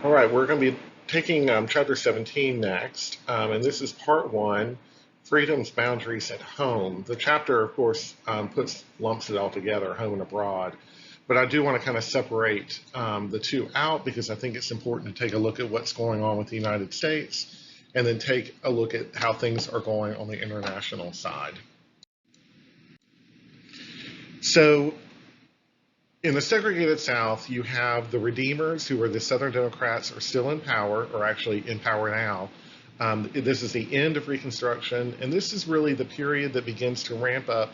All right, we're going to be taking chapter 17 next, and this is part one, Freedom's Boundaries at Home. The chapter, of course, lumps it all together, home and abroad. But I do want to kind of separate the two out because I think it's important to take a look at what's going on with the United States and then take a look at how things are going on the international side. So in the segregated South, you have the Redeemers, who are the Southern Democrats, are still in power, or actually in power now. This is the end of Reconstruction, and this is really the period that begins to ramp up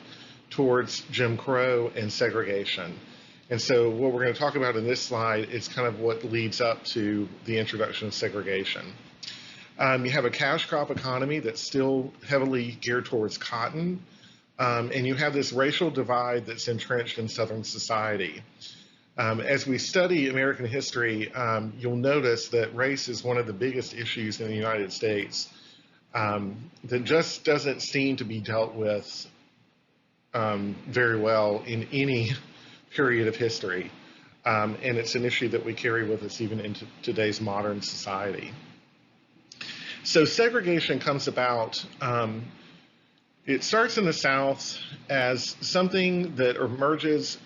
towards Jim Crow and segregation. And so what we're going to talk about in this slide is kind of what leads up to the introduction of segregation. You have a cash crop economy that's still heavily geared towards cotton. And you have this racial divide that's entrenched in Southern society. As we study American history, you'll notice that race is one of the biggest issues in the United States that just doesn't seem to be dealt with very well in any period of history. And it's an issue that we carry with us even into today's modern society. So segregation comes about. It starts in the South as something that emerges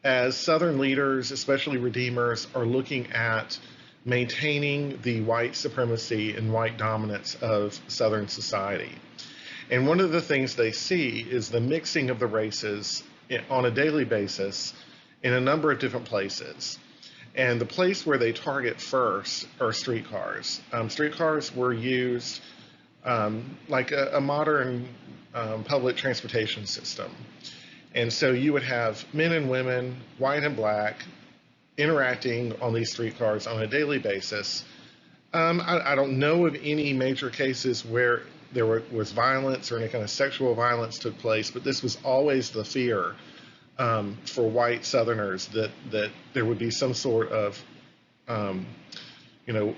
as Southern leaders, especially Redeemers, are looking at maintaining the white supremacy and white dominance of Southern society. And one of the things they see is the mixing of the races on a daily basis in a number of different places. And the place where they target first are streetcars. Streetcars were used like a modern public transportation system. And so you would have men and women, white and black, interacting on these streetcars on a daily basis. I don't know of any major cases where there was violence or any kind of sexual violence took place, but this was always the fear for white Southerners that there would be some sort of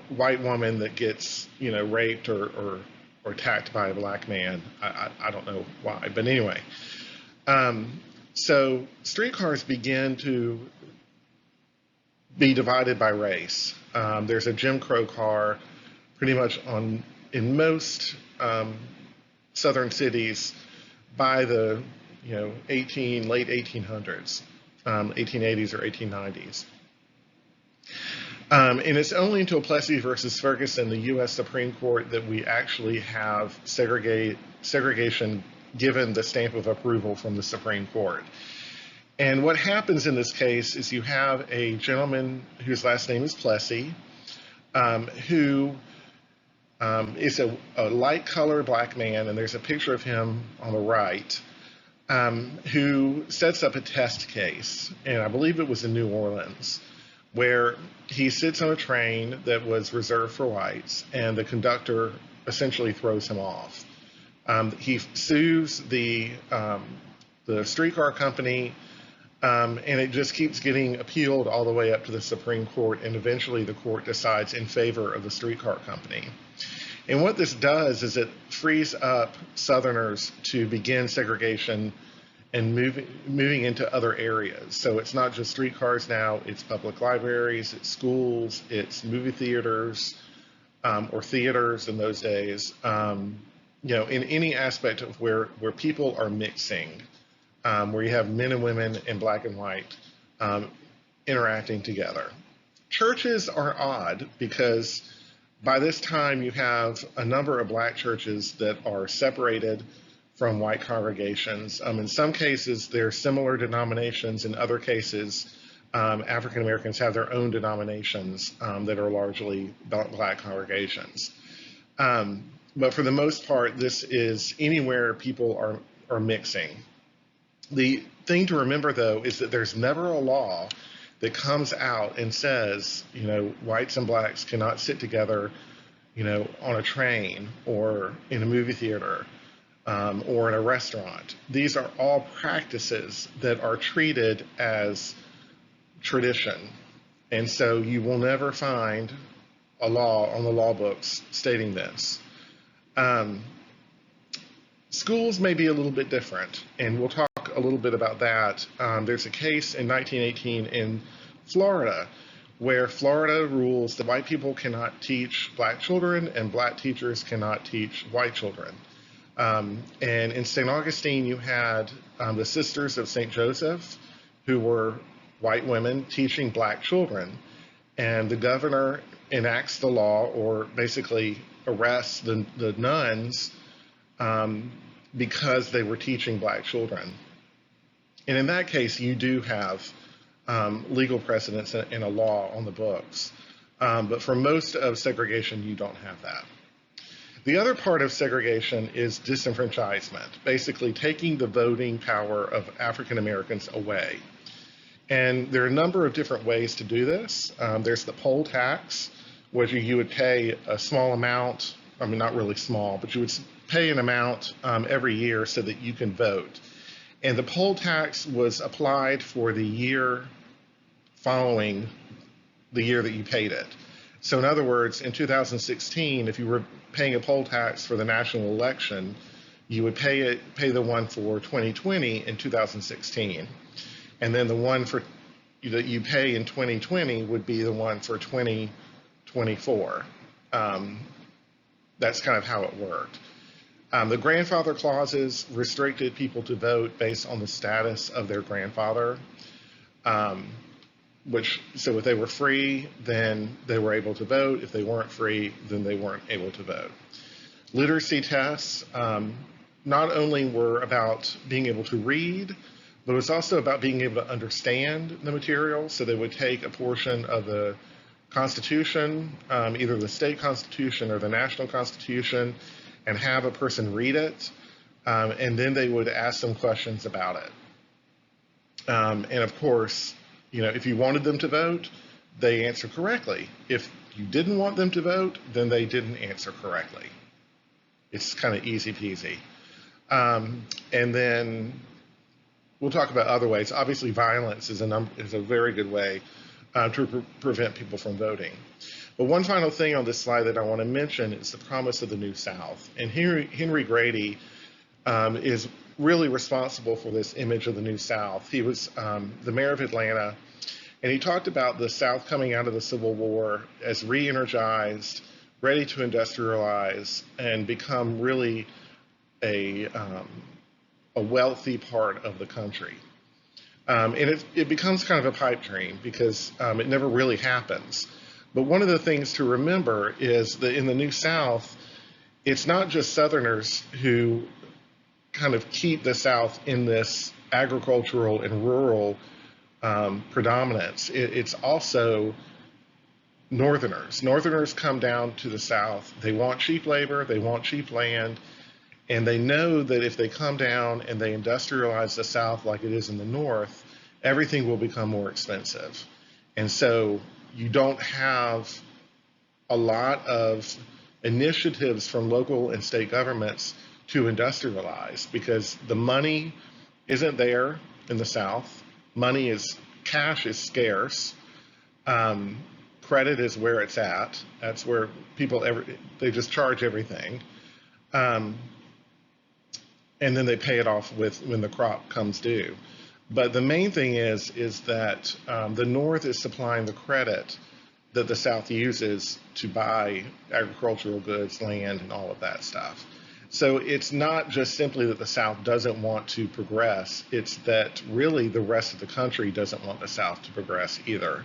white woman that gets raped or attacked by a black man. I don't know why, but anyway. So streetcars begin to be divided by race. There's a Jim Crow car pretty much in most southern cities by the late 1800s, 1880s or 1890s. And it's only until Plessy versus Ferguson, the U.S. Supreme Court, that we actually have segregation given the stamp of approval from the Supreme Court. And what happens in this case is you have a gentleman whose last name is Plessy, who is a light-colored black man, and there's a picture of him on the right, who sets up a test case, and I believe it was in New Orleans, where he sits on a train that was reserved for whites, and the conductor essentially throws him off. He sues the streetcar company, and it just keeps getting appealed all the way up to the Supreme Court, and eventually the court decides in favor of the streetcar company. And what this does is it frees up Southerners to begin segregation and moving into other areas. So it's not just streetcars now, it's public libraries, it's schools, it's movie theaters, or theaters in those days, in any aspect of where people are mixing, where you have men and women and black and white interacting together. Churches are odd because by this time you have a number of black churches that are separated from white congregations. In some cases, they're similar denominations. In other cases, African Americans have their own denominations that are largely black congregations. But for the most part, this is anywhere people are mixing. The thing to remember, though, is that there's never a law that comes out and says, whites and blacks cannot sit together, on a train or in a movie theater. Or in a restaurant. These are all practices that are treated as tradition. And so you will never find a law on the law books stating this. Schools may be a little bit different, and we'll talk a little bit about that. There's a case in 1918 in Florida where Florida rules that white people cannot teach black children and black teachers cannot teach white children. And in St. Augustine, you had the Sisters of St. Joseph, who were white women teaching black children. And the governor enacts the law, or basically arrests the nuns because they were teaching black children. And in that case, you do have legal precedents in a law on the books. But for most of segregation, you don't have that. The other part of segregation is disenfranchisement, basically taking the voting power of African Americans away. And there are a number of different ways to do this. There's the poll tax, which you would pay a small amount, I mean, not really small, but you would pay an amount every year so that you can vote. And the poll tax was applied for the year following the year that you paid it. So in other words, in 2016, if you were paying a poll tax for the national election, you would pay the one for 2020 in 2016. And then the one that you pay in 2020 would be the one for 2024. That's kind of how it worked. The grandfather clauses restricted people to vote based on the status of their grandfather. So if they were free, then they were able to vote. If they weren't free, then they weren't able to vote. Literacy tests not only were about being able to read, but it was also about being able to understand the material. So they would take a portion of the Constitution, either the state Constitution or the national Constitution, and have a person read it, and then they would ask them questions about it. And of course, if you wanted them to vote, they answer correctly. If you didn't want them to vote, then they didn't answer correctly. It's kind of easy peasy. And then we'll talk about other ways. Obviously, violence is a very good way to prevent people from voting. But one final thing on this slide that I want to mention is the promise of the New South. And Henry Grady is really responsible for this image of the New South. He was the mayor of Atlanta, and he talked about the South coming out of the Civil War as re-energized, ready to industrialize, and become really a wealthy part of the country. And it becomes kind of a pipe dream because it never really happens. But one of the things to remember is that in the New South, it's not just Southerners who kind of keep the South in this agricultural and rural predominance. It's also Northerners. Northerners come down to the South. They want cheap labor, they want cheap land, and they know that if they come down and they industrialize the South like it is in the North, everything will become more expensive. And so you don't have a lot of initiatives from local and state governments to industrialize because the money isn't there in the South. Cash is scarce. Credit is where it's at. That's where people they just charge everything. And then they pay it off when the crop comes due. But the main thing is that the North is supplying the credit that the South uses to buy agricultural goods, land, and all of that stuff. So it's not just simply that the South doesn't want to progress, it's that really the rest of the country doesn't want the South to progress either.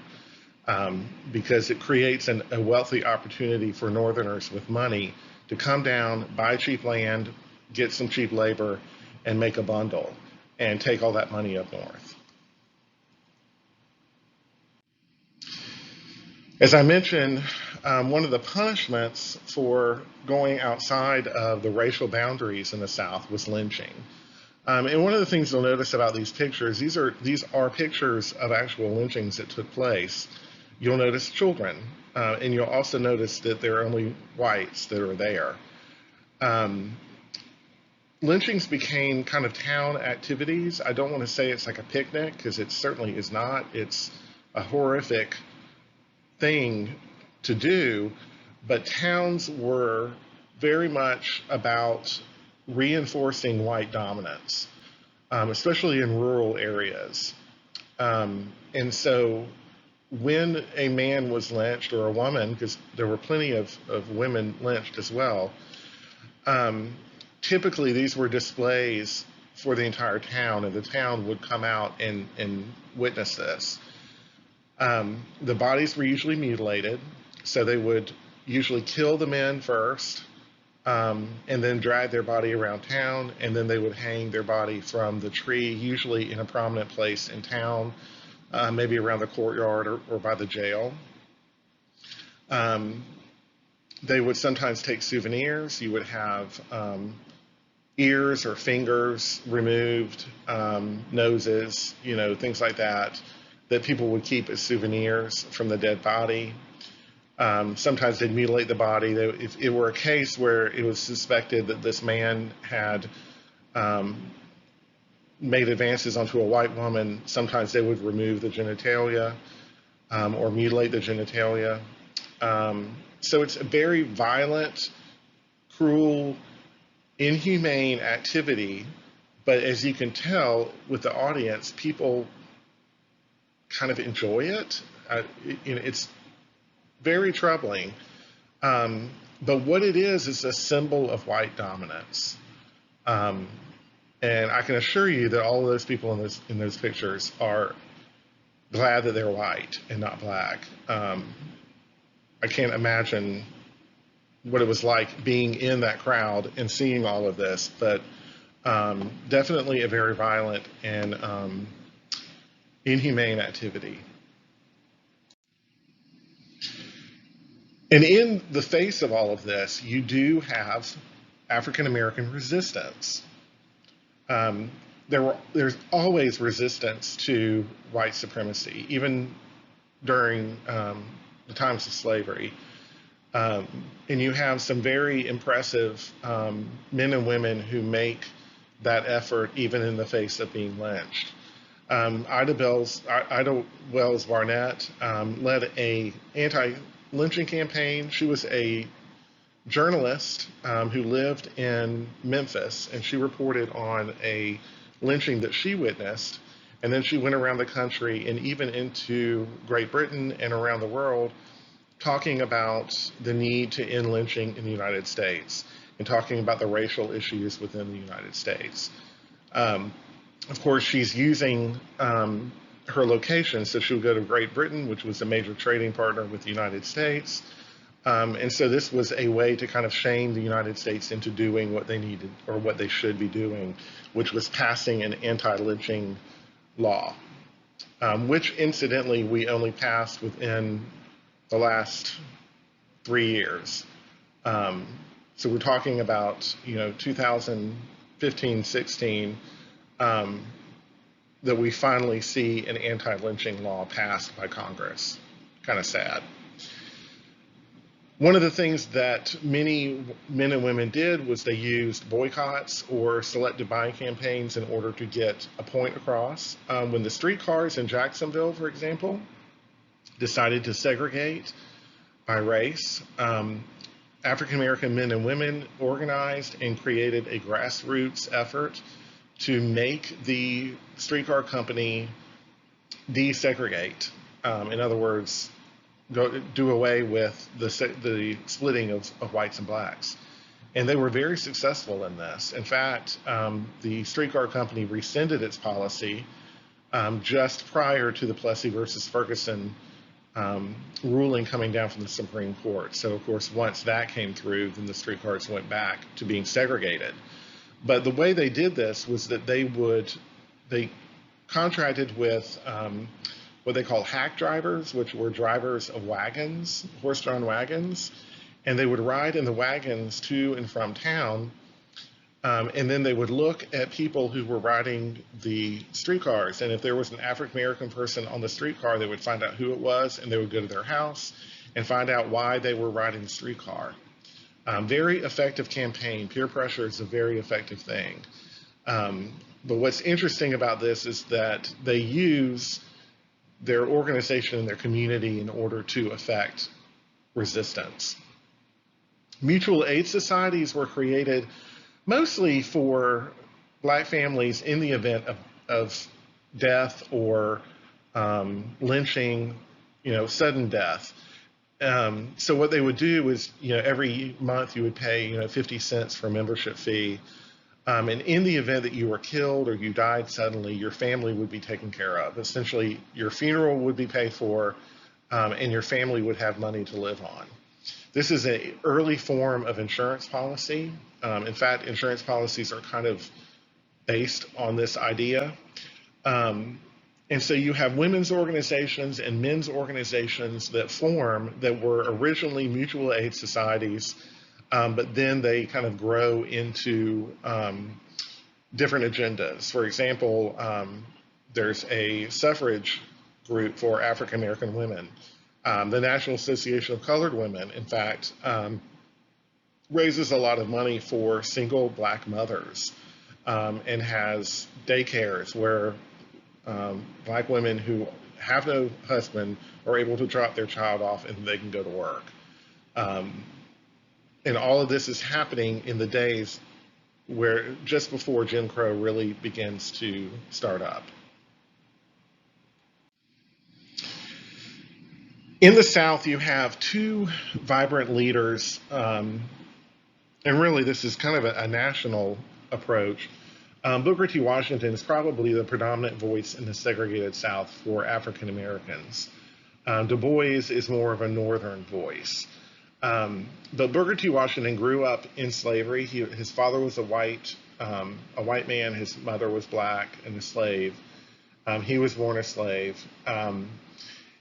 Because it creates a wealthy opportunity for Northerners with money to come down, buy cheap land, get some cheap labor, and make a bundle, and take all that money up north. As I mentioned, one of the punishments for going outside of the racial boundaries in the South was lynching. And one of the things you'll notice about these pictures, these are pictures of actual lynchings that took place. You'll notice children, and you'll also notice that there are only whites that are there. Lynchings became kind of town activities. I don't want to say it's like a picnic, because it certainly is not. It's a horrific thing to do, but towns were very much about reinforcing white dominance, especially in rural areas. And so when a man was lynched, or a woman, because there were plenty of women lynched as well, um, typically these were displays for the entire town, and the town would come out and witness this. The bodies were usually mutilated, so they would usually kill the men first, and then drag their body around town, and then they would hang their body from the tree, usually in a prominent place in town, maybe around the courtyard or by the jail. Um, they would sometimes take souvenirs. You would have ears or fingers removed, noses, things like that, that people would keep as souvenirs from the dead body. Sometimes they'd mutilate the body. If it were a case where it was suspected that this man had made advances onto a white woman, sometimes they would remove the genitalia or mutilate the genitalia. So it's a very violent, cruel, inhumane activity. But as you can tell with the audience, people kind of enjoy it. It's very troubling. But what it is a symbol of white dominance. And I can assure you that all of those people in those pictures are glad that they're white and not black. I can't imagine what it was like being in that crowd and seeing all of this, but definitely a very violent and inhumane activity. And in the face of all of this, you do have African American resistance. There's always resistance to white supremacy, even during the times of slavery. And you have some very impressive men and women who make that effort even in the face of being lynched. Ida Wells Barnett led a anti-lynching campaign. She was a journalist who lived in Memphis, and she reported on a lynching that she witnessed. And then she went around the country and even into Great Britain and around the world talking about the need to end lynching in the United States and talking about the racial issues within the United States. Of course, she's using her location, so she'll go to Great Britain, which was a major trading partner with the United States. And so this was a way to kind of shame the United States into doing what they needed or what they should be doing, which was passing an anti-lynching law, which incidentally we only passed within the last 3 years. So we're talking about 2015, 16, that we finally see an anti-lynching law passed by Congress. Kind of sad. One of the things that many men and women did was they used boycotts or selective buying campaigns in order to get a point across. When the streetcars in Jacksonville, for example, decided to segregate by race, African American men and women organized and created a grassroots effort to make the streetcar company desegregate. In other words, do away with the splitting of whites and blacks. And they were very successful in this. In fact, the streetcar company rescinded its policy just prior to the Plessy versus Ferguson ruling coming down from the Supreme Court. So, of course, once that came through, then the streetcars went back to being segregated. But the way they did this was that they contracted with what they call hack drivers, which were drivers of wagons, horse-drawn wagons, and they would ride in the wagons to and from town, and then they would look at people who were riding the streetcars, and if there was an African-American person on the streetcar, they would find out who it was, and they would go to their house and find out why they were riding the streetcar. Very effective campaign. Peer pressure is a very effective thing. But what's interesting about this is that they use their organization and their community in order to affect resistance. Mutual aid societies were created mostly for black families in the event of death or lynching sudden death. So what they would do is, every month you would pay, 50 cents for a membership fee. And in the event that you were killed or you died suddenly, your family would be taken care of. Essentially, your funeral would be paid for, and your family would have money to live on. This is an early form of insurance policy. In fact, insurance policies are kind of based on this idea. And so you have women's organizations and men's organizations that form that were originally mutual aid societies, but then they kind of grow into different agendas. For example, there's a suffrage group for African American women. The National Association of Colored Women, in fact, raises a lot of money for single black mothers and has daycares where black women who have no husband are able to drop their child off and they can go to work. And all of this is happening in the days where just before Jim Crow really begins to start up. In the South, you have two vibrant leaders, and really this is kind of a national approach. Booker T. Washington is probably the predominant voice in the segregated South for African Americans. Du Bois is more of a northern voice. But Booker T. Washington grew up in slavery. His father was a white man. His mother was black and a slave. He was born a slave.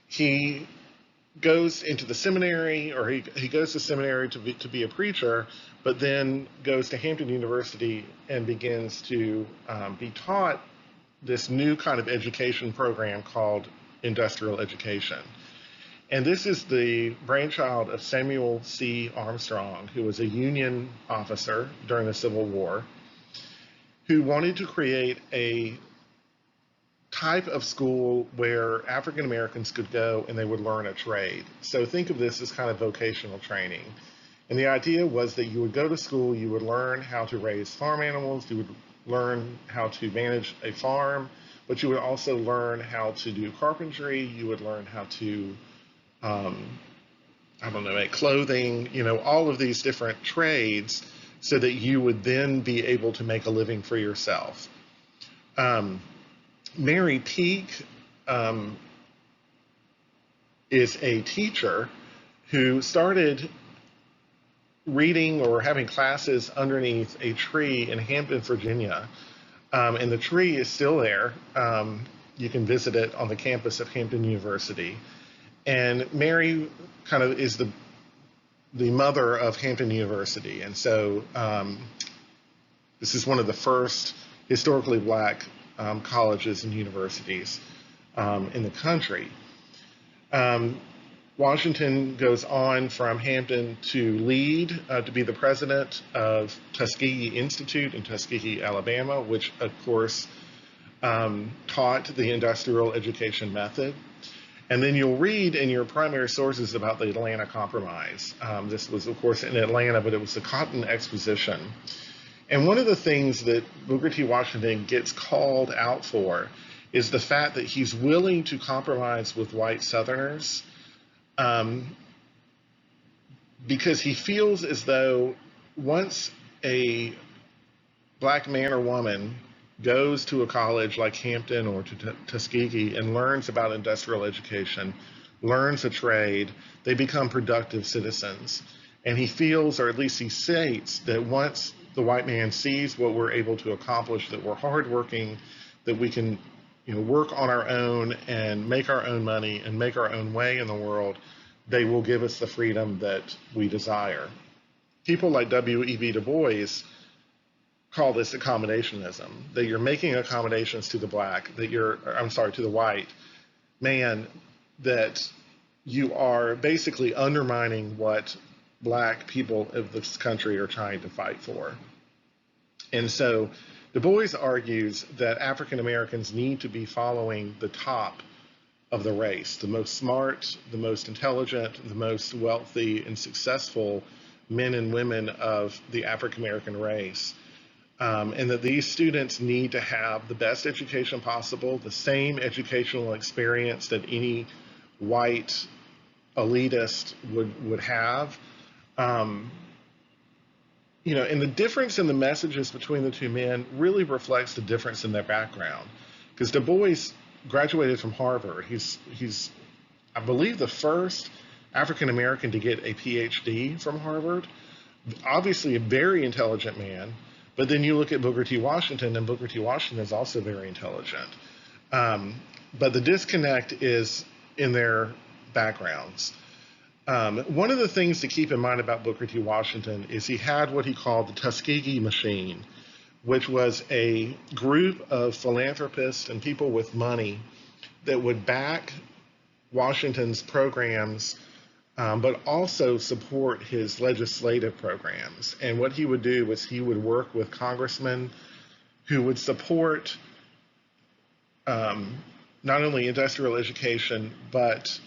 He goes into the seminary, or he goes to seminary to be a preacher, but then goes to Hampton University and begins to be taught this new kind of education program called industrial education. And this is the brainchild of Samuel C. Armstrong, who was a Union officer during the Civil War, who wanted to create a type of school where African Americans could go and they would learn a trade. So think of this as kind of vocational training. And the idea was that you would go to school, you would learn how to raise farm animals, you would learn how to manage a farm, but you would also learn how to do carpentry, you would learn how to make clothing, all of these different trades so that you would then be able to make a living for yourself. Mary Peake is a teacher who started reading or having classes underneath a tree in Hampton, Virginia. And the tree is still there. You can visit it on the campus of Hampton University. And Mary kind of is the mother of Hampton University. And so this is one of the first historically black colleges and universities in the country. Washington goes on from Hampton to lead to be the president of Tuskegee Institute in Tuskegee, Alabama, which of course taught the industrial education method. And then you'll read in your primary sources about the Atlanta Compromise. This was, of course, in Atlanta, but it was the Cotton Exposition. And one of the things that Booker T. Washington gets called out for is the fact that he's willing to compromise with white Southerners because he feels as though once a black man or woman goes to a college like Hampton or to Tuskegee and learns about industrial education, learns a trade, they become productive citizens. And he feels, or at least he states, that once the white man sees what we're able to accomplish, that we're hardworking, that we can work on our own and make our own money and make our own way in the world, they will give us the freedom that we desire. People like W.E.B. Du Bois call this accommodationism, that you're making accommodations to the to the white man, that you are basically undermining what black people of this country are trying to fight for. And so Du Bois argues that African Americans need to be following the top of the race, the most smart, the most intelligent, the most wealthy and successful men and women of the African American race. And that these students need to have the best education possible, the same educational experience that any white elitist would have. Um, and the difference in the messages between the two men really reflects the difference in their background. Because Du Bois graduated from Harvard. He's I believe the first African American to get a PhD from Harvard. Obviously a very intelligent man, but then you look at Booker T. Washington, and Booker T. Washington is also very intelligent. Um, but the disconnect is in their backgrounds. One of the things to keep in mind about Booker T. Washington is he had what he called the Tuskegee Machine, which was a group of philanthropists and people with money that would back Washington's programs, but also support his legislative programs. And what he would do was he would work with congressmen who would support not only industrial education, but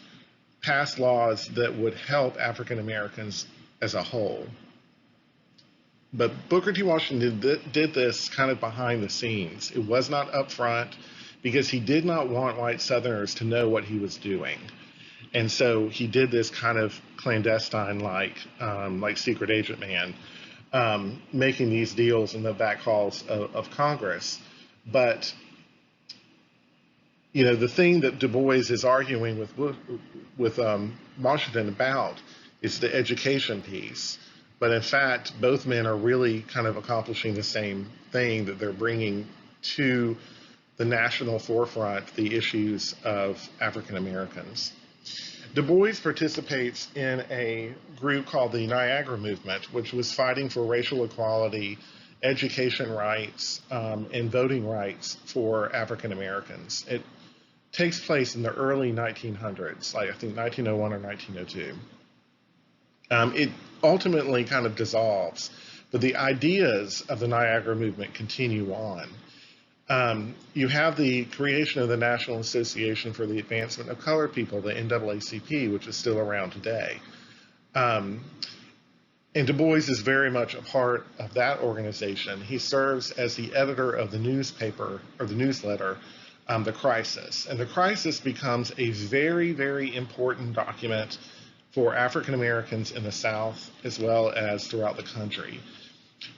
pass laws that would help African Americans as a whole. But Booker T. Washington did this kind of behind the scenes. It was not upfront because he did not want white Southerners to know what he was doing. And so he did this kind of clandestine, like secret agent man, making these deals in the back halls of Congress. But the thing that Du Bois is arguing with Washington about is the education piece. But in fact, both men are really kind of accomplishing the same thing, that they're bringing to the national forefront the issues of African Americans. Du Bois participates in a group called the Niagara Movement, which was fighting for racial equality, education rights, and voting rights for African Americans. It takes place in the early 1900s, like I think 1901 or 1902. It ultimately kind of dissolves, but the ideas of the Niagara Movement continue on. You have the creation of the National Association for the Advancement of Colored People, the NAACP, which is still around today. And Du Bois is very much a part of that organization. He serves as the editor of the newspaper, or the newsletter, The Crisis. And The Crisis becomes a very, very important document for African Americans in the South as well as throughout the country,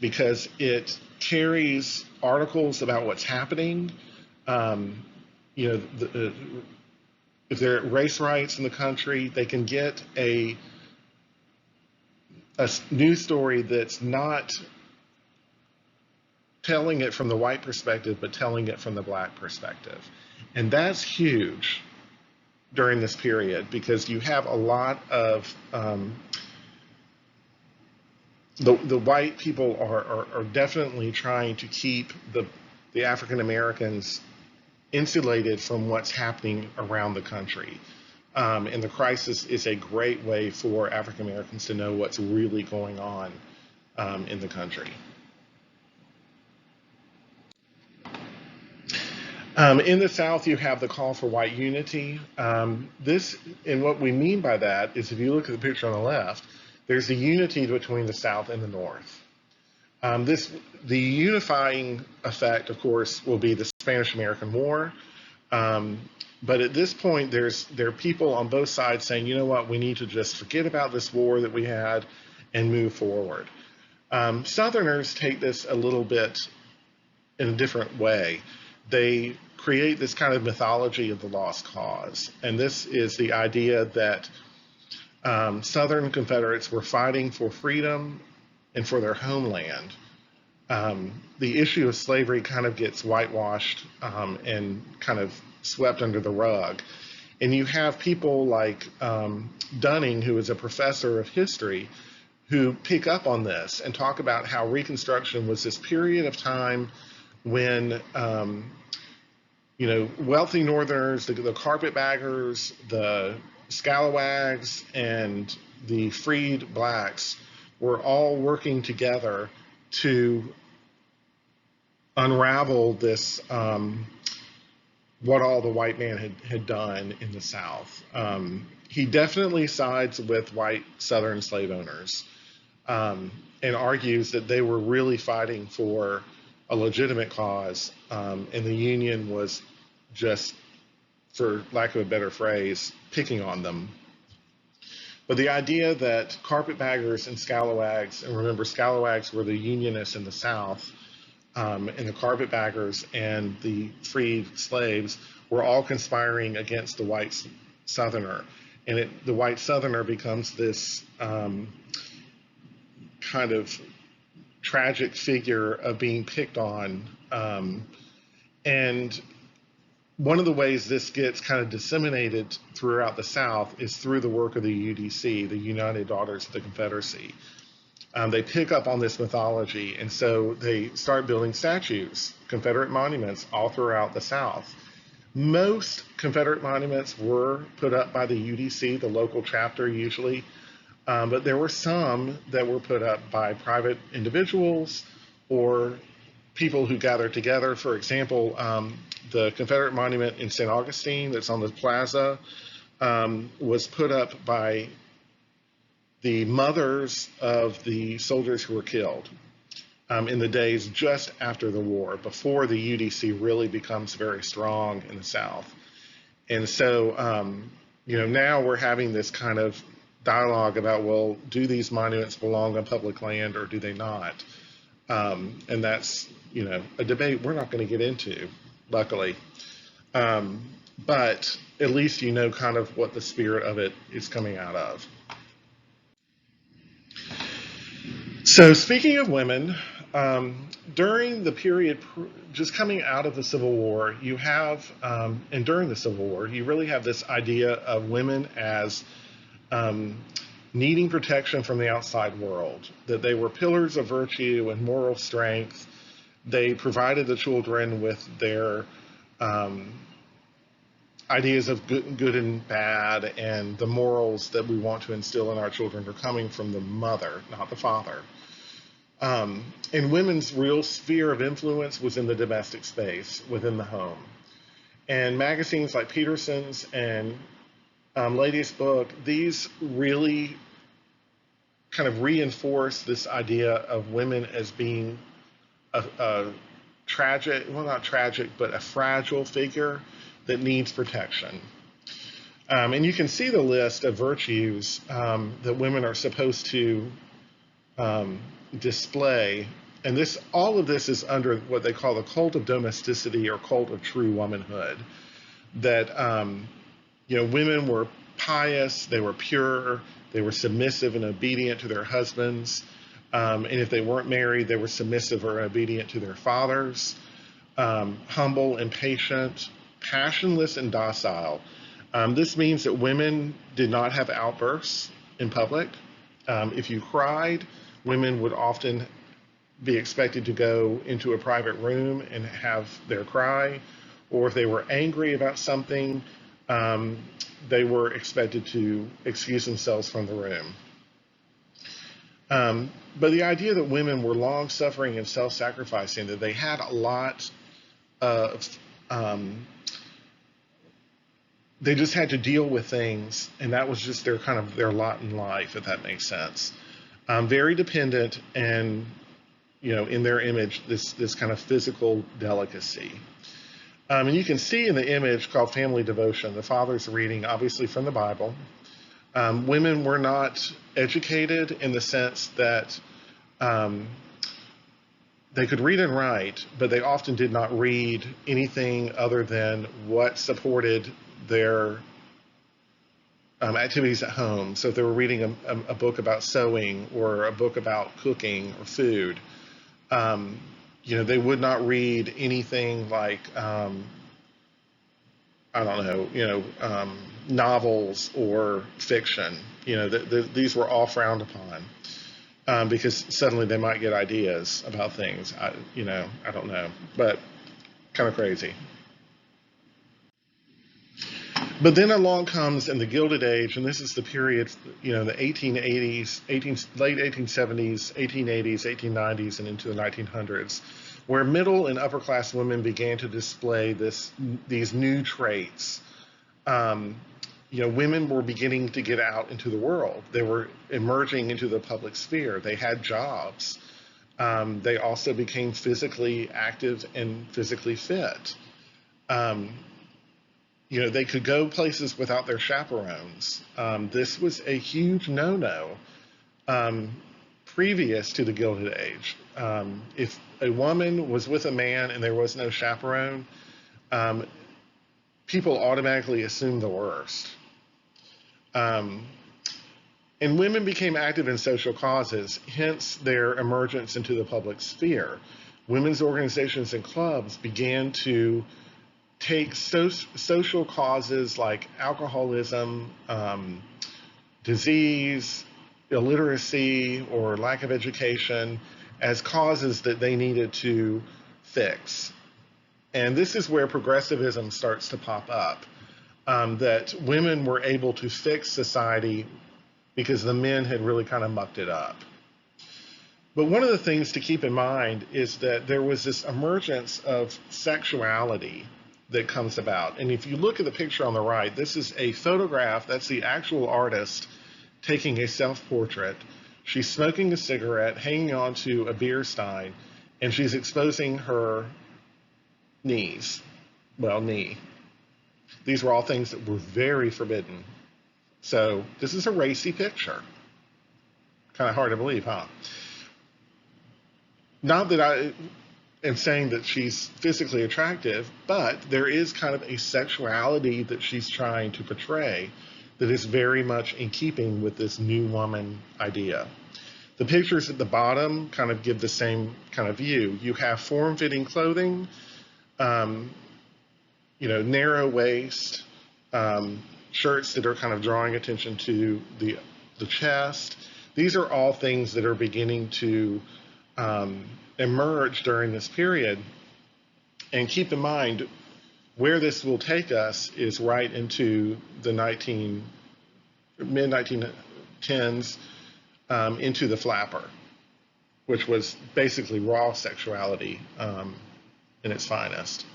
because it carries articles about what's happening. If there are race riots in the country, they can get a news story that's not telling it from the white perspective, but telling it from the black perspective. And that's huge during this period, because you have a lot of the white people are definitely trying to keep the African Americans insulated from what's happening around the country. And The Crisis is a great way for African Americans to know what's really going on in the country. In the South, you have the call for white unity. And what we mean by that is, if you look at the picture on the left, there's the unity between the South and the North. The unifying effect, of course, will be the Spanish-American War. But at this point, there are people on both sides saying, you know what, we need to just forget about this war that we had and move forward. Southerners take this a little bit in a different way. They create this kind of mythology of the lost cause. And this is the idea that Southern Confederates were fighting for freedom and for their homeland. The issue of slavery kind of gets whitewashed and kind of swept under the rug. And you have people like Dunning, who is a professor of history, who pick up on this and talk about how Reconstruction was this period of time when wealthy Northerners, the carpetbaggers, the scalawags, and the freed blacks were all working together to unravel this, what all the white man had done in the South. He definitely sides with white Southern slave owners and argues that they were really fighting for a legitimate cause, and the Union was just for lack of a better phrase, picking on them. But the idea that carpetbaggers and scalawags, and remember, scalawags were the Unionists in the South, and the carpetbaggers and the freed slaves were all conspiring against the white Southerner. And the white Southerner becomes this kind of tragic figure of being picked on. And one of the ways this gets kind of disseminated throughout the South is through the work of the UDC, the United Daughters of the Confederacy. They pick up on this mythology, and so they start building statues, Confederate monuments, all throughout the South. Most Confederate monuments were put up by the UDC, the local chapter usually, but there were some that were put up by private individuals or people who gathered together. For example, the Confederate monument in St. Augustine that's on the plaza was put up by the mothers of the soldiers who were killed in the days just after the war, before the UDC really becomes very strong in the South. And so, now we're having this kind of dialogue about, well, do these monuments belong on public land or do they not? And that's, a debate we're not going to get into, luckily. But at least kind of what the spirit of it is coming out of. So speaking of women, during the period just coming out of the Civil War, you have, and during the Civil War, you really have this idea of women as needing protection from the outside world, that they were pillars of virtue and moral strength. They provided the children with their ideas of good and bad, and the morals that we want to instill in our children are coming from the mother, not the father. And women's real sphere of influence was in the domestic space, within the home. And magazines like Peterson's and Lady's Book, these really kind of reinforce this idea of women as being a tragic, well, not tragic, but a fragile figure that needs protection. And you can see the list of virtues that women are supposed to display. And all of this is under what they call the cult of domesticity or cult of true womanhood. That, women were pious, they were pure, they were submissive and obedient to their husbands. And if they weren't married, they were submissive or obedient to their fathers. Humble and patient, passionless and docile. This means that women did not have outbursts in public. If you cried, women would often be expected to go into a private room and have their cry. Or if they were angry about something, they were expected to excuse themselves from the room. But the idea that women were long-suffering and self-sacrificing, that they had a lot of, they just had to deal with things, and that was just their lot in life, if that makes sense. Very dependent, and in their image, this kind of physical delicacy. And you can see in the image called Family Devotion, the father's reading, obviously from the Bible. Women were not educated in the sense that they could read and write, but they often did not read anything other than what supported their activities at home. So if they were reading a book about sewing or a book about cooking or food, they would not read anything like, novels or fiction. These were all frowned upon because suddenly they might get ideas about things. I don't know, but kind of crazy. But then along comes in the Gilded Age, and this is the period, the 1880s, late 1870s, 1880s, 1890s, and into the 1900s, where middle and upper class women began to display these new traits. Women were beginning to get out into the world. They were emerging into the public sphere. They had jobs. They also became physically active and physically fit. They could go places without their chaperones. This was a huge no-no um, previous to the Gilded Age. If a woman was with a man and there was no chaperone, um, people automatically assumed the worst. Um, and women became active in social causes, hence their emergence into the public sphere. Women's organizations and clubs began to take social causes like alcoholism, disease, illiteracy, or lack of education as causes that they needed to fix. And this is where progressivism starts to pop up, that women were able to fix society because the men had really kind of mucked it up. But one of the things to keep in mind is that there was this emergence of sexuality that comes about. And if you look at the picture on the right, this is a photograph, that's the actual artist taking a self-portrait. She's smoking a cigarette, hanging onto a beer stein, and she's exposing her knees. Well, knee. These were all things that were very forbidden. So this is a racy picture. Kind of hard to believe, huh? Not that I am saying that she's physically attractive, but there is kind of a sexuality that she's trying to portray that is very much in keeping with this new woman idea. The pictures at the bottom kind of give the same kind of view. You have form-fitting clothing, narrow waist, shirts that are kind of drawing attention to the chest. These are all things that are beginning to emerge during this period. And keep in mind, where this will take us is right into the mid-1910s, into the flapper, which was basically raw sexuality in its finest.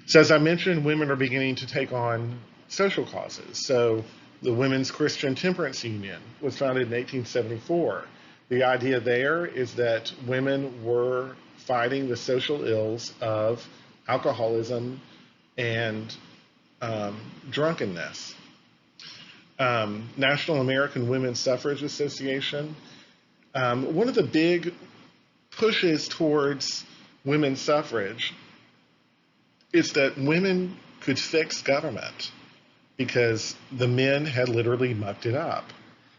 So as I mentioned, women are beginning to take on social causes. So the Women's Christian Temperance Union was founded in 1874. The idea there is that women were fighting the social ills of alcoholism and drunkenness. National American Women's Suffrage Association. One of the big pushes towards women's suffrage is that women could fix government because the men had literally mucked it up.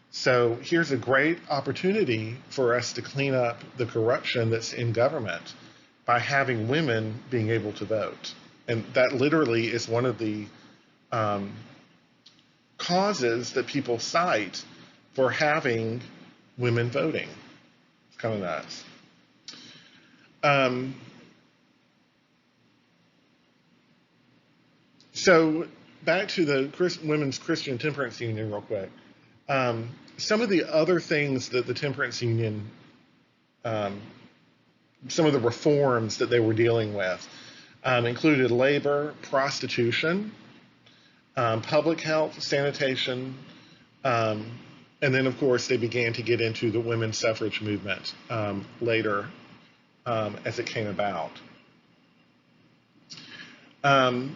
So here's a great opportunity for us to clean up the corruption that's in government by having women being able to vote. And that literally is one of the causes that people cite for having women voting. It's kind of nuts. So back to the Women's Christian Temperance Union real quick. Some of the other things that the Temperance Union, some of the reforms that they were dealing with included labor, prostitution, public health, sanitation, and then, of course, they began to get into the women's suffrage movement later as it came about. And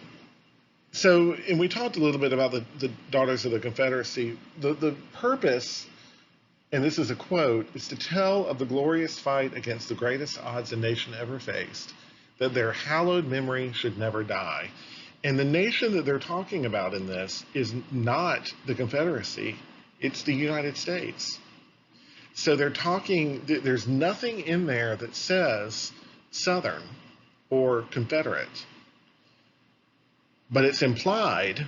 we talked a little bit about the Daughters of the Confederacy. The purpose, and this is a quote, is to tell of the glorious fight against the greatest odds a nation ever faced, that their hallowed memory should never die. And the nation that they're talking about in this is not the Confederacy, it's the United States. So they're talking, there's nothing in there that says Southern or Confederate. But it's implied,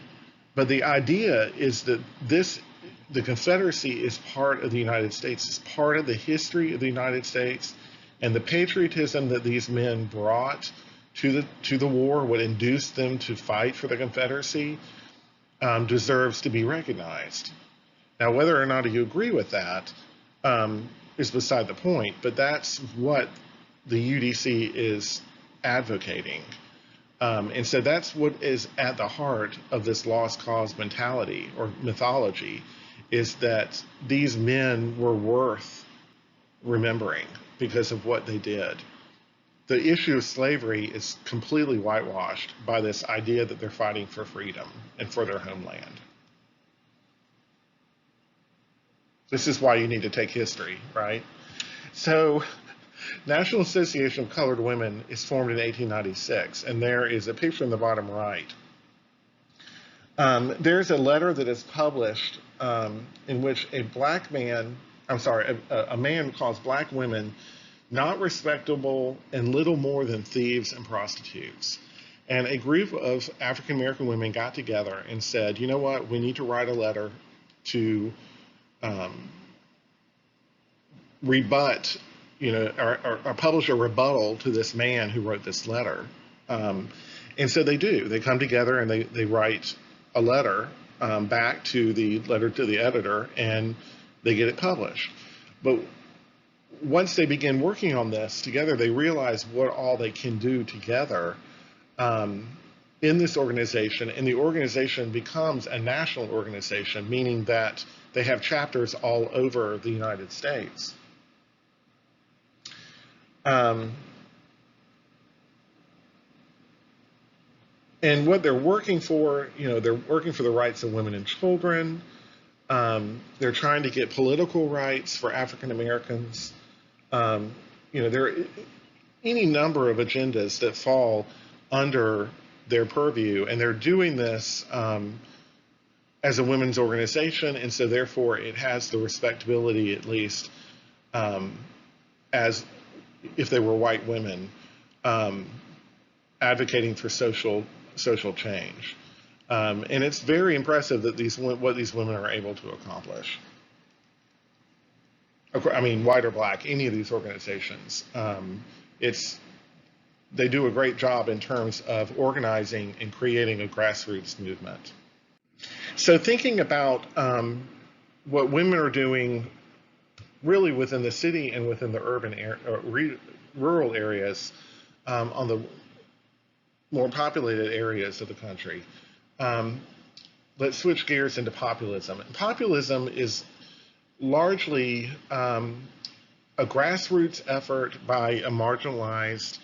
but the idea is that the Confederacy is part of the United States, it's part of the history of the United States, and the patriotism that these men brought to the war, what induced them to fight for the Confederacy, deserves to be recognized. Now, whether or not you agree with that is beside the point, but that's what the UDC is advocating. And so that's what is at the heart of this lost cause mentality or mythology, is that these men were worth remembering because of what they did. the issue of slavery is completely whitewashed by this idea that they're fighting for freedom and for their homeland. This is why you need to take history, right? So, National Association of Colored Women is formed in 1896, and there is a picture in the bottom right. There's a letter that is published in which a man calls black women not respectable and little more than thieves and prostitutes. And a group of African American women got together and said, you know what, we need to write a letter to rebut, or publish a rebuttal to this man who wrote this letter. And so they do. They come together and they write a letter back to the letter to the editor, and they get it published. But once they begin working on this together, they realize what all they can do together in this organization, and the organization becomes a national organization, meaning that they have chapters all over the United States. And what they're working for, they're working for the rights of women and children. They're trying to get political rights for African Americans. There are any number of agendas that fall under their purview, and they're doing this as a women's organization, and so therefore it has the respectability, at least, as if they were white women advocating for social change. And it's very impressive that what these women are able to accomplish. I mean, white or black, any of these organizations. They do a great job in terms of organizing and creating a grassroots movement. So thinking about what women are doing really within the city and within the urban rural areas, on the more populated areas of the country. Let's switch gears into populism. And populism is largely a grassroots effort by a marginalized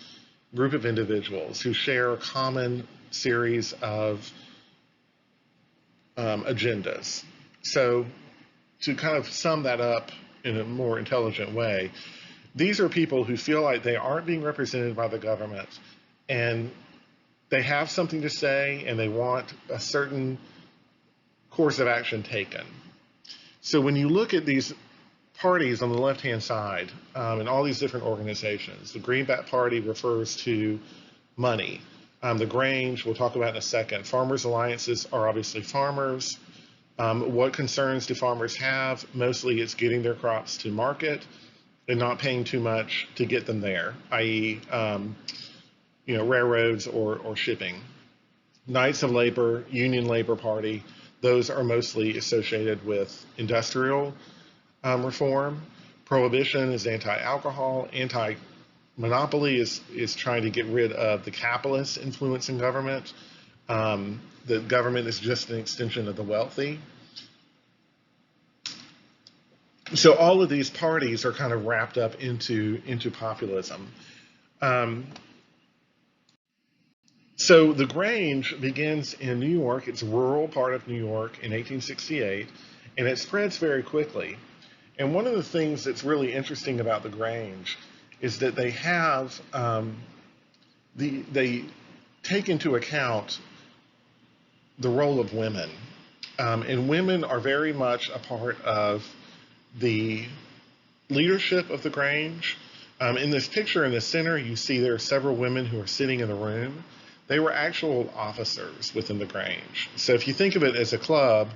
group of individuals who share a common series of agendas. So to kind of sum that up in a more intelligent way, these are people who feel like they aren't being represented by the government, and they have something to say, and they want a certain course of action taken. So when you look at these parties on the left-hand side, and all these different organizations, the Greenback Party refers to money. The Grange, we'll talk about in a second. Farmers' alliances are obviously farmers. What concerns do farmers have? Mostly it's getting their crops to market and not paying too much to get them there, i.e., railroads or shipping. Knights of Labor, Union Labor Party, those are mostly associated with industrial reform. Prohibition is anti-alcohol. Anti-monopoly is trying to get rid of the capitalist influence in government. The government is just an extension of the wealthy. So all of these parties are kind of wrapped up into populism. So the Grange begins in New York. It's a rural part of New York in 1868, and it spreads very quickly. And one of the things that's really interesting about the Grange is that they have they take into account the role of women, and women are very much a part of the leadership of the Grange. In this picture in the center, you see there are several women who are sitting in the room. They were actual officers within the Grange. So if you think of it as a club,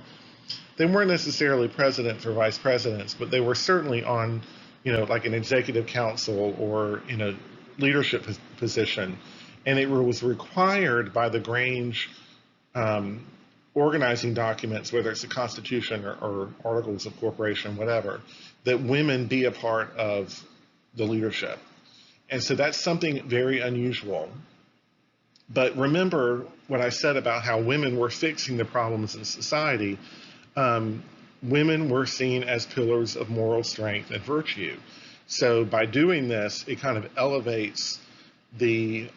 they weren't necessarily presidents or vice presidents, but they were certainly on, like an executive council or, leadership position. And it was required by the Grange organizing documents, whether it's the Constitution or Articles of Corporation, whatever, that women be a part of the leadership. And so that's something very unusual. But remember what I said about how women were fixing the problems in society. Women were seen as pillars of moral strength and virtue. So by doing this, it kind of elevates the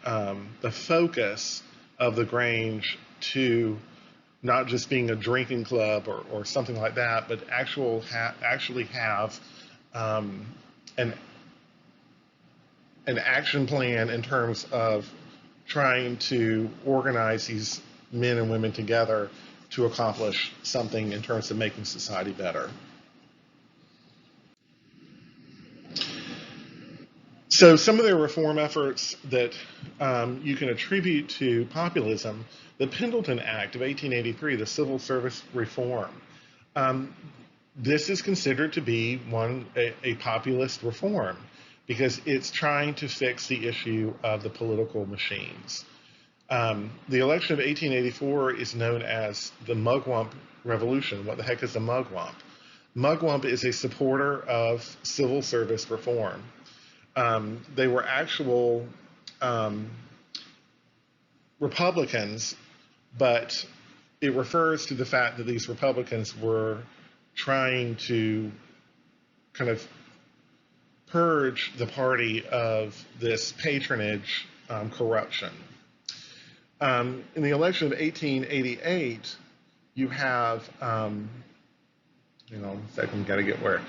focus of the Grange to not just being a drinking club or something like that, but actually have um, an an action plan in terms of trying to organize these men and women together to accomplish something in terms of making society better. So some of their reform efforts that you can attribute to populism, the Pendleton Act of 1883, the Civil Service Reform, um, this is considered to be a populist reform because it's trying to fix the issue of the political machines. The election of 1884 is known as the Mugwump Revolution. What the heck is a Mugwump? Mugwump is a supporter of civil service reform. They were actual Republicans, but it refers to the fact that these Republicans were trying to kind of purge the party of this patronage corruption. In the election of 1888, you have, second, got to get where,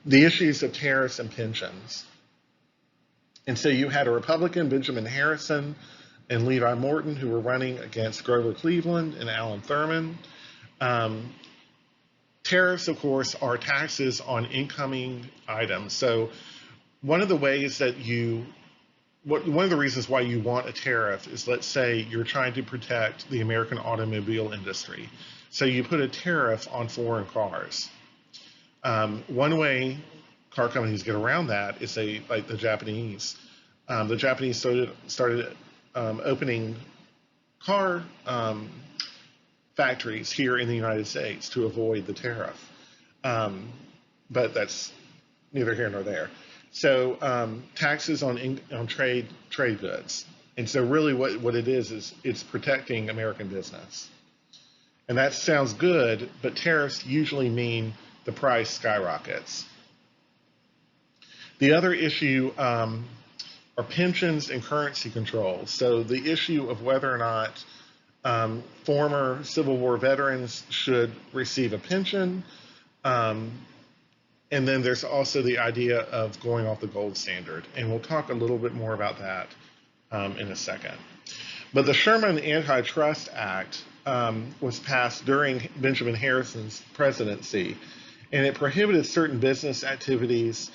the issues of tariffs and pensions. And so you had a Republican, Benjamin Harrison, and Levi Morton, who were running against Grover Cleveland and Alan Thurman. Tariffs, of course, are taxes on incoming items. So one of the ways that one of the reasons why you want a tariff is, let's say you're trying to protect the American automobile industry. So you put a tariff on foreign cars. One way car companies get around that is like the Japanese. The Japanese started opening car factories here in the United States to avoid the tariff. But that's neither here nor there. So taxes on trade goods. And so really what it is it's protecting American business. And that sounds good, but tariffs usually mean the price skyrockets. The other issue are pensions and currency controls. So the issue of whether or not former Civil War veterans should receive a pension. And then there's also the idea of going off the gold standard. And we'll talk a little bit more about that in a second. But the Sherman Antitrust Act was passed during Benjamin Harrison's presidency, and it prohibited certain business activities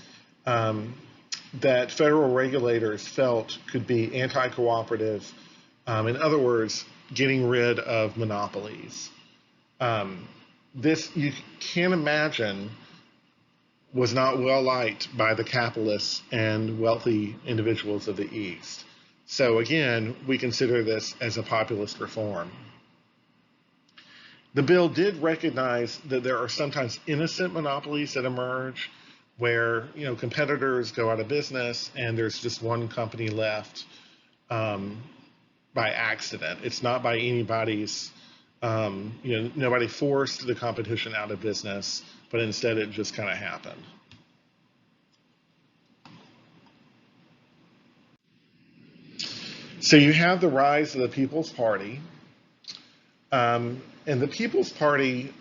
that federal regulators felt could be anti-cooperative. In other words, getting rid of monopolies. This, you can imagine, was not well liked by the capitalists and wealthy individuals of the East. So again, we consider this as a populist reform. The bill did recognize that there are sometimes innocent monopolies that emerge where competitors go out of business and there's just one company left by accident. It's not by anybody's, nobody forced the competition out of business, but instead it just kind of happened. So you have the rise of the People's Party, and the People's Party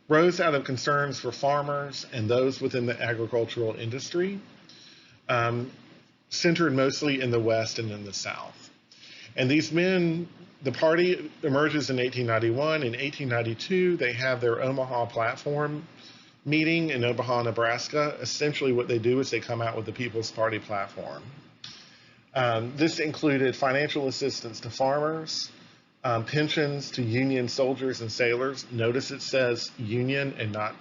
rose out of concerns for farmers and those within the agricultural industry, centered mostly in the West and in the South. And these men, the party emerges in 1891. In 1892, they have their Omaha platform meeting in Omaha, Nebraska. Essentially what they do is they come out with the People's Party platform. This included financial assistance to farmers, pensions to Union soldiers and sailors. Notice it says Union and not,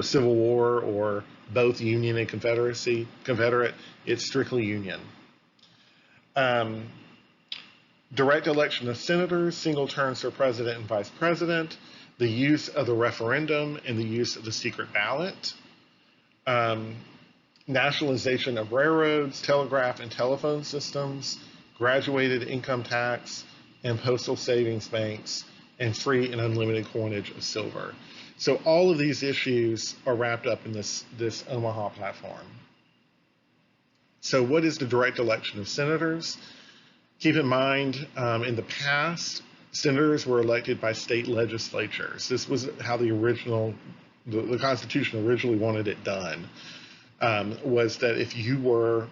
Civil War or both Union and Confederate. It's strictly Union. Direct election of senators, single terms for president and vice president, the use of the referendum and the use of the secret ballot, nationalization of railroads, telegraph and telephone systems, graduated income tax, and postal savings banks, and free and unlimited coinage of silver. So all of these issues are wrapped up in this Omaha platform. So what is the direct election of senators? Keep in mind, in the past, senators were elected by state legislatures. This was how the Constitution originally wanted it done, was that if you were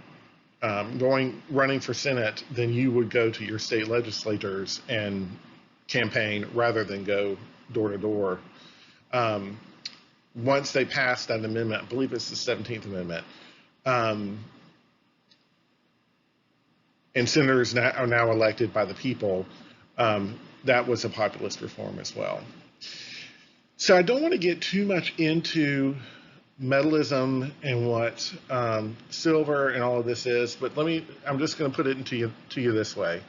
running for Senate, then you would go to your state legislators and campaign rather than go door to door. Once they passed that amendment, I believe it's the 17th Amendment, and senators are now elected by the people, that was a populist reform as well. So I don't want to get too much into metalism and what silver and all of this is, but I'm just going to put it to you this way.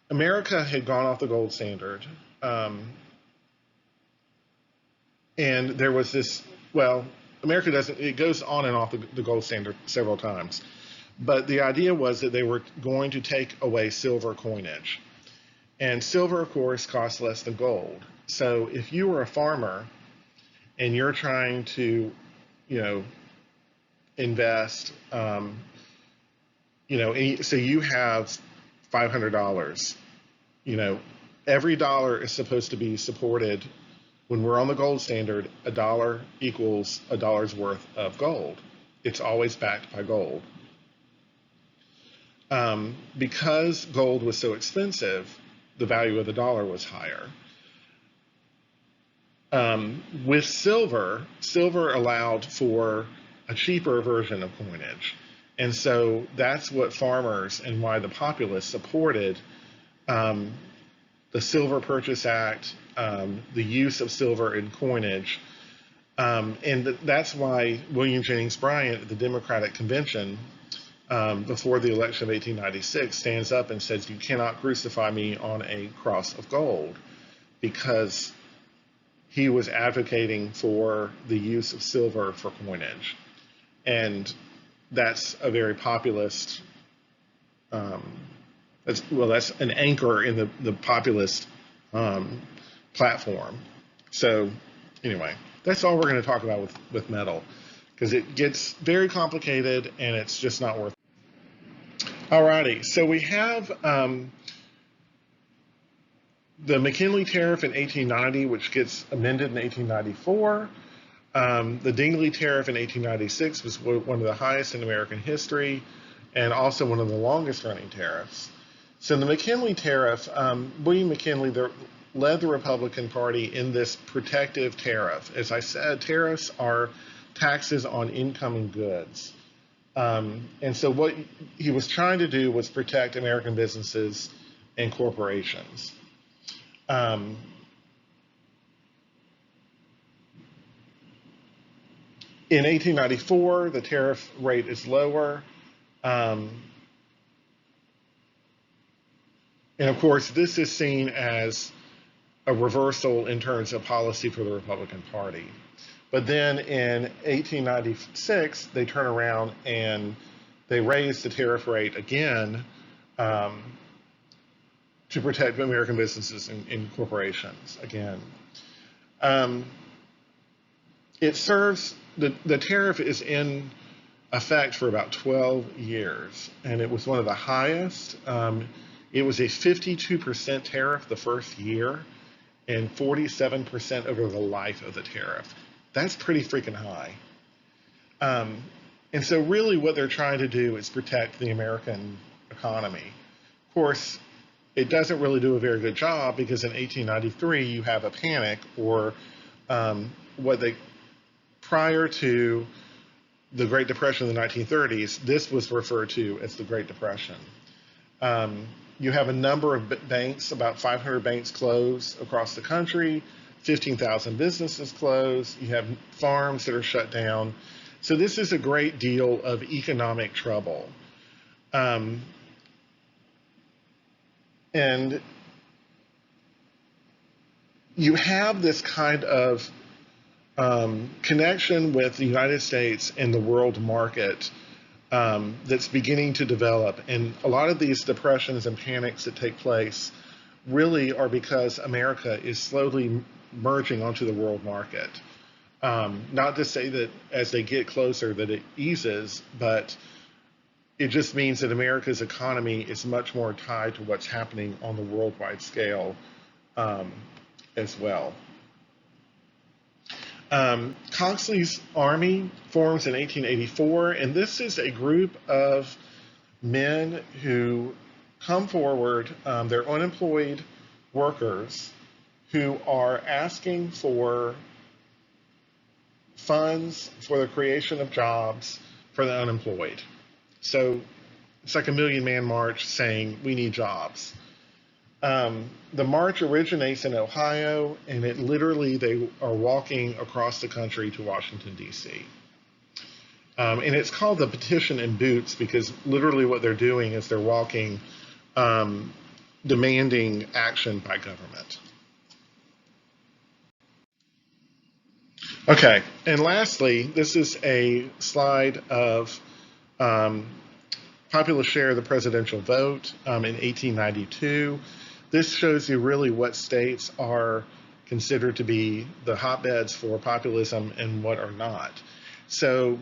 America had gone off the gold standard, and there was this, America it goes on and off the gold standard several times. But the idea was that they were going to take away silver coinage. And silver, of course, costs less than gold. So if you were a farmer and you're trying to, invest, so you have $500, every dollar is supposed to be supported. When we're on the gold standard, a dollar equals a dollar's worth of gold. It's always backed by gold. Because gold was so expensive, the value of the dollar was higher. With silver allowed for a cheaper version of coinage. And so that's what farmers and why the populists supported the Silver Purchase Act, the use of silver in coinage. And that's why William Jennings Bryan at the Democratic Convention before the election of 1896 stands up and says, "You cannot crucify me on a cross of gold," because he was advocating for the use of silver for coinage. And that's a very populist, that's an anchor in the populist platform. So anyway, that's all we're going to talk about with metal, because it gets very complicated and it's just not worth it. Alrighty, so we have the McKinley Tariff in 1890, which gets amended in 1894. The Dingley Tariff in 1896 was one of the highest in American history and also one of the longest running tariffs. So the McKinley Tariff, William McKinley led the Republican Party in this protective tariff. As I said, tariffs are taxes on incoming goods. And so what he was trying to do was protect American businesses and corporations. In 1894, the tariff rate is lower. And of course, this is seen as a reversal in terms of policy for the Republican Party. But then in 1896, they turn around and they raise the tariff rate again to protect American businesses and corporations again. It serves, the tariff is in effect for about 12 years, and it was one of the highest. It was a 52% tariff the first year and 47% over the life of the tariff. That's pretty freaking high. And so really what they're trying to do is protect the American economy. Of course, it doesn't really do a very good job, because in 1893 you have a panic, or prior to the Great Depression in the 1930s, this was referred to as the Great Depression. You have a number of banks, about 500 banks close across the country, 15,000 businesses close, you have farms that are shut down. So this is a great deal of economic trouble. And you have this kind of connection with the United States and the world market that's beginning to develop. And a lot of these depressions and panics that take place really are because America is slowly merging onto the world market. Not to say that as they get closer that it eases, but it just means that America's economy is much more tied to what's happening on the worldwide scale um, as well. Coxley's Army forms in 1884, and this is a group of men who come forward. They're unemployed workers who are asking for funds for the creation of jobs for the unemployed. So it's like a million man march saying we need jobs. The march originates in Ohio, and it literally they are walking across the country to Washington, D.C. And it's called the Petition in Boots because literally what they're doing is they're walking, demanding action by government. Okay, and lastly, this is a slide of popular share of the presidential vote in 1892. This shows you really what states are considered to be the hotbeds for populism and what are not. So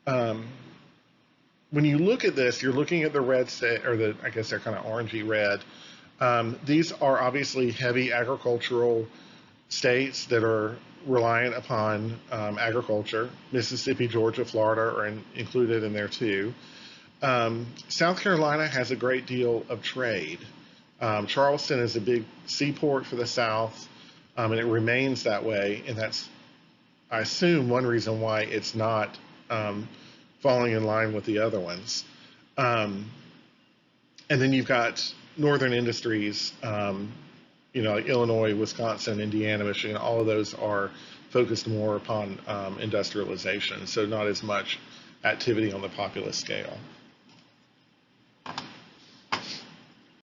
when you look at this, you're looking at the red state, or the, I guess they're kind of orangey red. These are obviously heavy agricultural states that are reliant upon agriculture. Mississippi, Georgia, Florida are included in there too. South Carolina has a great deal of trade. Charleston is a big seaport for the South, and it remains that way. And that's, I assume, one reason why it's not falling in line with the other ones. And then you've got northern industries, like Illinois, Wisconsin, Indiana, Michigan. All of those are focused more upon industrialization, so not as much activity on the populist scale.